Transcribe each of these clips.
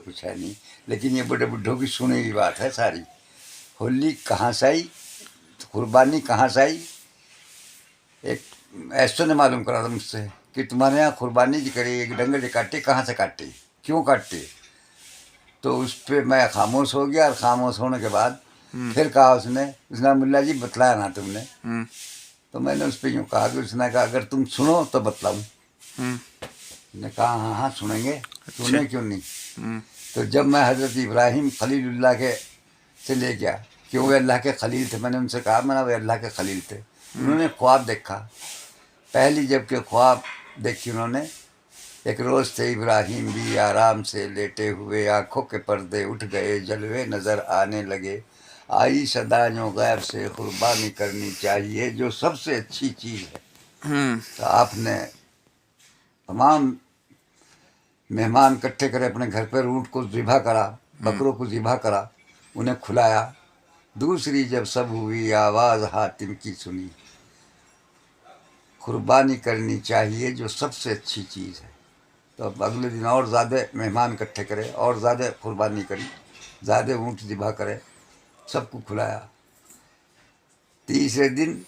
کچھ ہے نہیں، لیکن یہ بڑے بڈھوں کی سنی ہوئی بات ہے ساری۔ ہولی کہاں سے آئی، قربانی کہاں سے آئی؟ ایک ایسا نے معلوم کرا تھا مجھ سے کہ تمہارے یہاں قربانی جی کرے، ایک ڈنگر جو کاٹے، کہاں سے کاٹے، کیوں کاٹتے؟ تو اس پہ میں خاموش ہو گیا، اور خاموش ہونے کے بعد پھر کہا اس نے ملا جی بتلایا نا تم نے؟ تو میں نے اس پہ یوں کہا کہ اس نے کہا اگر تم سنو تو بتلاؤں۔ نے کہا ہاں ہاں سنیں گے، سنیں کیوں نہیں۔ تو جب میں حضرت ابراہیم خلیل اللہ کے سے لے گیا کہ وہ اللہ کے خلیل تھے، میں نے ان سے کہا میں وہ اللہ کے خلیل تھے، انہوں نے خواب دیکھا۔ پہلی جب کہ خواب دیکھی انہوں نے، ایک روز تھے ابراہیم بھی آرام سے لیٹے ہوئے، آنکھوں کے پردے اٹھ گئے، جلوے نظر آنے لگے، آئی صدا جو غیب سے قربانی کرنی چاہیے جو سب سے اچھی چیز ہے۔ تو آپ نے تمام مہمان اکٹھے کرے اپنے گھر پر، اونٹ کو ذبح کرا، بکروں کو ذبح کرا، انہیں کھلایا۔ دوسری جب سب ہوئی آواز حاتم کی سنی، قربانی کرنی چاہیے جو سب سے اچھی چیز ہے۔ تو اب اگلے دن اور زیادہ مہمان اکٹھے کرے، اور زیادہ قربانی کری، زیادہ اونٹ ذبح کرے، سب کو کھلایا۔ تیسرے دن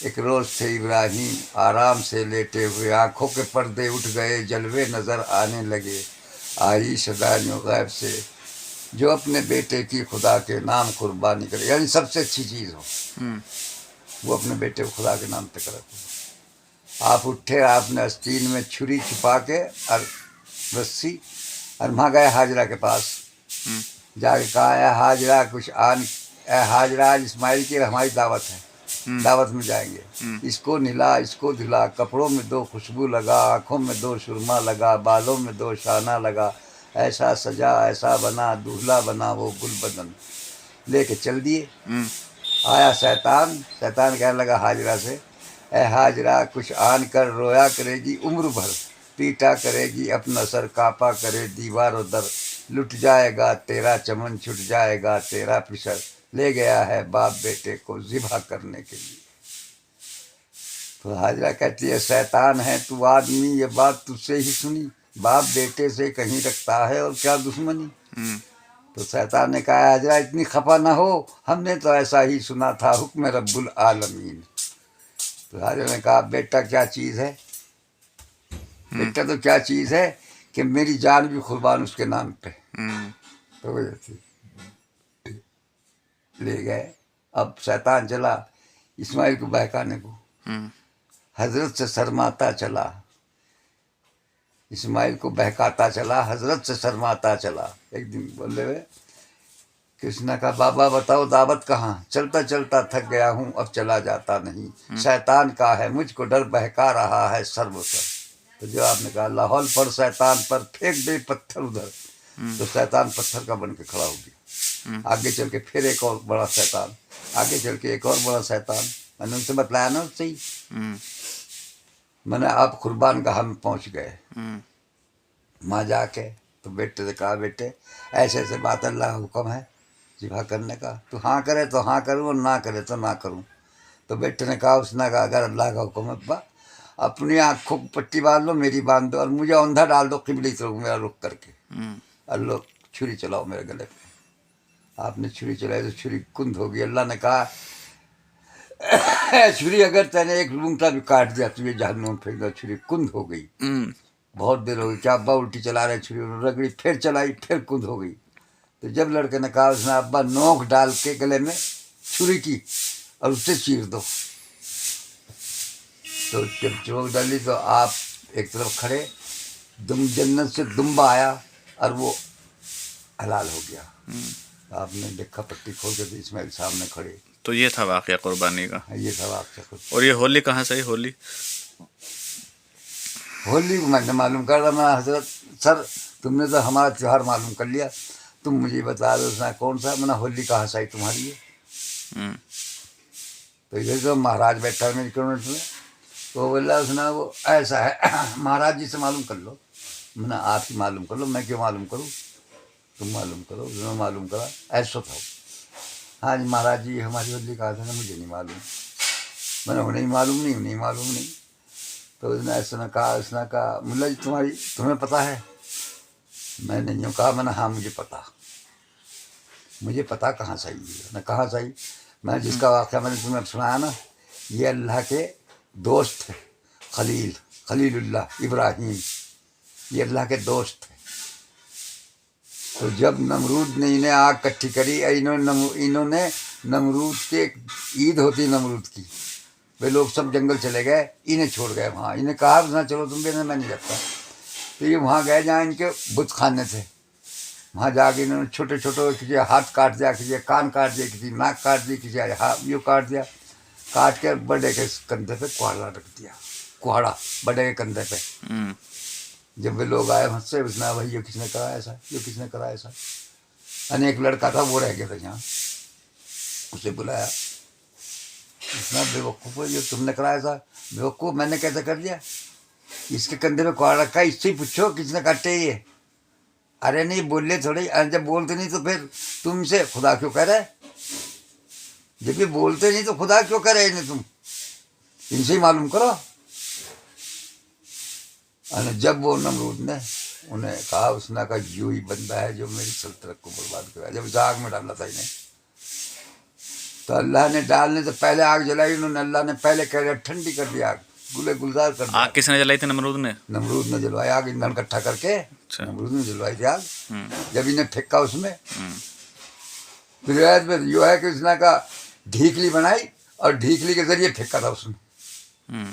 ایک روز تھے ابراہیم آرام سے لیٹے ہوئے، آنکھوں کے پردے اٹھ گئے، جلوے نظر آنے لگے، آئی صدا جو غیب سے جو اپنے بیٹے کی خدا کے نام قربانی کرے، یعنی سب سے اچھی چیز ہو، وہ اپنے بیٹے کو خدا کے نام پہ کرے۔ آپ اٹھے، آپ نے آستین میں چھری چھپا کے اور رسی، اور وہاں گئے حاجرہ کے پاس، جا کے کہا اے حاجرہ کچھ اے حاجرہ آج اسماعیل کی ہماری دعوت ہے، دعوت میں جائیں گے، اس کو نہلا، اس کو دھلا، کپڑوں میں دو خوشبو لگا، آنکھوں میں دو سرما لگا، بالوں میں دو شانہ لگا، ایسا سجا ایسا بنا، دولہا بنا وہ گل بدن۔ لے کے چل دیے۔ آیا شیطان کہنے لگا حاجرہ سے اے حاجرہ کچھ آن کر رویا کرے گی عمر بھر، پیٹا کرے گی اپنا سر، کاپا کرے دیوار و در، لٹ جائے گا تیرا چمن، چھٹ جائے گا تیرا پسر، لے گیا ہے باپ بیٹے کو ذبح کرنے کے لیے۔ تو حاجرہ کہتی ہے شیطان ہے تو آدمی، یہ بات تجھ سے ہی سنی، باپ بیٹے سے کہیں رکھتا ہے اور کیا دشمنی۔ تو شیطان نے کہا حاجرہ اتنی خفا نہ ہو، ہم نے تو ایسا ہی سنا تھا حکم رب العالمین۔ تو حاجرہ نے کہا بیٹا کیا چیز ہے؟ بیٹا تو کیا چیز ہے کہ میری جان بھی قربان اس کے نام پہ۔ تو وہ لے گئے۔ اب شیطان چلا اسماعیل کو بہکانے کو، حضرت سے شرماتا چلا، اسماعیل کو بہکاتا چلا، حضرت سے شرماتا چلا۔ ایک دن بولے ہوئے کہ اس نے کہا بابا بتاؤ دعوت کہاں؟ چلتا چلتا تھک گیا ہوں اب چلا جاتا نہیں، شیطان کا ہے مجھ کو ڈر بہکا رہا ہے سر و سر۔ تو جو آپ نے کہا لاہور پر شیطان پر پھینک دے پتھر ادھر، تو شیطان پتھر کا بن کے کھڑا ہو گیا۔ آگے چل کے پھر ایک اور بڑا شیطان، آگے چل کے ایک اور بڑا شیطان۔ میں نے ان سے بتلایا نا صحیح، میں نے آپ قربان گاہ میں پہنچ گئے۔ وہاں جا کے تو بیٹے سے کہا بیٹے ایسے ایسے بات اللہ کا حکم ہے ذبح کرنے کا، تو ہاں کرے تو ہاں کروں اور نہ کرے تو نہ کروں۔ تو بیٹے نے کہا اس نے کہا اگر اللہ کا حکم ہے ابا اپنی آنکھوں کو پٹی باندھ لو، میری باندھ دو، اور مجھے اوندھا ڈال دو قبلے کی طرف میرا رخ کر کے، اور لو چھری چلاؤ میرے گلے پہ۔ آپ نے چھری چلائی تو چھری کند ہو گئی۔ اللہ نے کہا چھری اگر تینے نے ایک لونگٹا بھی کاٹ دیا تجھے جہنم میں پھینک دو، چھری کند ہو گئی۔ بہت دیر ہو گئی، کیا ابا الٹی چلا رہے، چھری رگڑی، پھر چلائی، پھر کند ہو گئی۔ تو جب لڑکے نے کہا اس نے ابا نوک ڈال کے گلے میں چھری کی اور اس سے چیر دو۔ تو جب چوک ڈالی تو آپ ایک طرف کھڑے، جنت سے دمبا آیا اور وہ حلال ہو گیا۔ آپ نے دیکھا پٹی کھول کے تو اسماعیل سامنے کھڑے۔ تو یہ تھا واقعہ قربانی کا۔ یہ سب آپ سے خود۔ اور یہ ہولی کہاں سے؟ ہولی میں نے معلوم کر رہا میں حضرت سر تم نے تو ہمارا تیوہار معلوم کر لیا، تم مجھے بتا دو اس نے کون سا؟ میں نے ہولی کہاں سے آئی تمہاری ہے؟ تو یہ جو مہاراج بیٹھا ہے میری کمیونٹی میں، تو بولا اس نے وہ ایسا ہے مہاراج جی سے معلوم کر لو۔ میں نے آپ ہی معلوم کر لو، میں کیوں معلوم کروں، تم معلوم کرو۔ اس نے معلوم کرا ایسا تھا۔ ہاں جی مہاراج جی ہماری ہولی کہا تھا نا، مجھے نہیں معلوم۔ میں نے نہیں معلوم نہیں معلوم نہیں۔ تو اس نے ایسا کہا، اس نے کہا ملا جی تمہیں پتہ ہے؟ میں نے یوں کہا، میں نے ہاں مجھے پتہ کہاں صحیح ہے؟ میں کہاں صحیح؟ میں جس کا واقعہ میں نے تمہیں سنایا نا، یہ اللہ کے دوست تھے، خلیل اللہ ابراہیم، یہ اللہ کے دوست تھے۔ تو جب نمرود نے انہیں آگ کٹھی کری، انہوں نے نمرود کے عید ہوتی نمرود کی، وہ لوگ سب جنگل چلے گئے، انہیں چھوڑ گئے وہاں، انہیں کہا نہ چلو تم بھی، میں نہیں جاتا۔ تو یہ وہاں گئے جہاں ان کے بت خانے تھے، وہاں جا کے انہوں نے چھوٹے کسی ہاتھ کاٹ دیا، کسی کان کاٹ دیا، کسی ناک کاٹ دی، کسی یوں کاٹ دیا، کاٹ کے بڑے کے کندھے پہ کوہڑا رکھ دیا، کوہڑا بڑے کے کندھے پہ۔ جب وہ لوگ آئے وہاں سے، اس نے بھائی یہ کس نے کرا ایسا، یہ کس نے کرا ایسا؟ ایک لڑکا تھا وہ رہ گیا تھا یہاں، اسے بلایا، اس نے بے وقوف یہ تم نے کرا ایسا؟ بے وقوف میں نے کیسے کر دیا؟ اس کے کندھے پہ کوہڑا رکھا، اس سے پوچھو کس نے کاٹے یہ؟ ارے نہیں بولے تھوڑی، جب بولتے نہیں تو پھر تم سے خدا کیوں کہہ رہے؟ جب یہ بولتے نہیں تو خدا کیوں کہہ رہے تم؟ ان سے ہی معلوم کرو۔ جب وہ نمرود نے انہیں کہا، اس نے کہا یوں ہی بندہ ہے جو میری سلطنت کو برباد کرا، جب اس آگ میں ڈالنا تھا انہیں، تو اللہ نے ڈالنے سے پہلے آگ جلائی، انہوں نے اللہ نے پہلے کہہ دیا ٹھنڈی کر دی، آگ گلزار کر دیا۔ آگ کس نے جلائی تھی؟ نمرود نے؟ نمرود نے جلوائی آگ، ایندھن اکٹھا کر کے نمرود نے جلوائی تھی آگ۔ جب انہیں پھینکا اس میں، پھر روایت میں یہ ہے کہ اس نے کہا ڈھیکلی بنائی اور ڈھیکلی کے ذریعے پھینکا تھا اس نے۔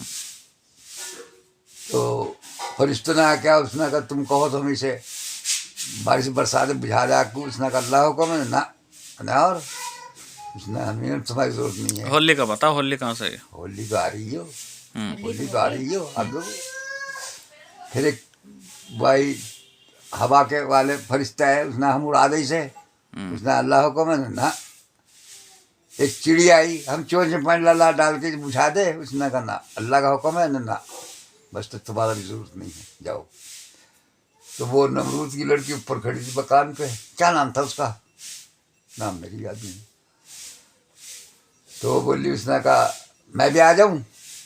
تو فرشتوں نے کیا، اس نے کہا تم کہو تو ہم اسے بارش برسات بجھا دے آگ کو۔ اس نے کہا اللہ حکم ہے نہ، اور اس نے ہمیں تمہاری ضرورت نہیں ہے۔ ہولی کا بتا، ہولی کہاں سے ہے؟ ہولی تو آ رہی ہو، ہولی تو آ رہی ہو اب۔ پھر ایک بھائی ہوا کے والے فرشتہ ہے، اس نے ہم اڑا دے اسے، اس نے اللہ حکم ہے نہ۔ ایک چڑی آئی، ہم چونچ میں لالا ڈال کے بجھا دے، اس نے کہا نہ، اللہ کا حکم ہے نہ، بس تو تمہارا بھی ضرورت نہیں ہے، جاؤ۔ تو وہ نمرود کی لڑکی اوپر کھڑی تھی مکان پہ، کیا نام تھا اس کا؟ نام میری یاد نہیں۔ تو وہ بولی، اس نے کہا میں بھی آ جاؤں؟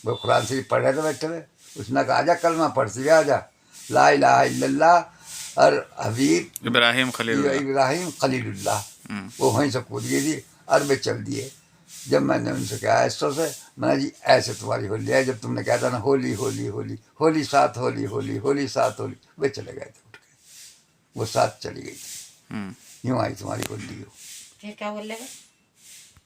وہ قرآن شریف پڑھ رہے تھے بیٹھے ہوئے، اس نے کہا آ جا، کلمہ پڑھتی ہوئے آ جا، لا الہ الا اللہ اور حبیب ابراہیم خلیل اللہ۔ وہ وہیں سے کود گئی تھی، عربے چل دیے۔ جب میں نے ان سے کہا ایسو سے، میں نے جی ایسے تمہاری ہولی ہے، جب تم نے کہا تھا نا ہولی ہولی ہولی ہولی ساتھ ہولی ہولی ہولی ساتھ ہولی، وہ چلے گئے تھے اٹھ کے، وہ ساتھ چلی گئی تھی، یوں آئی تمہاری ہولی ہو۔ پھر کیا بول رہے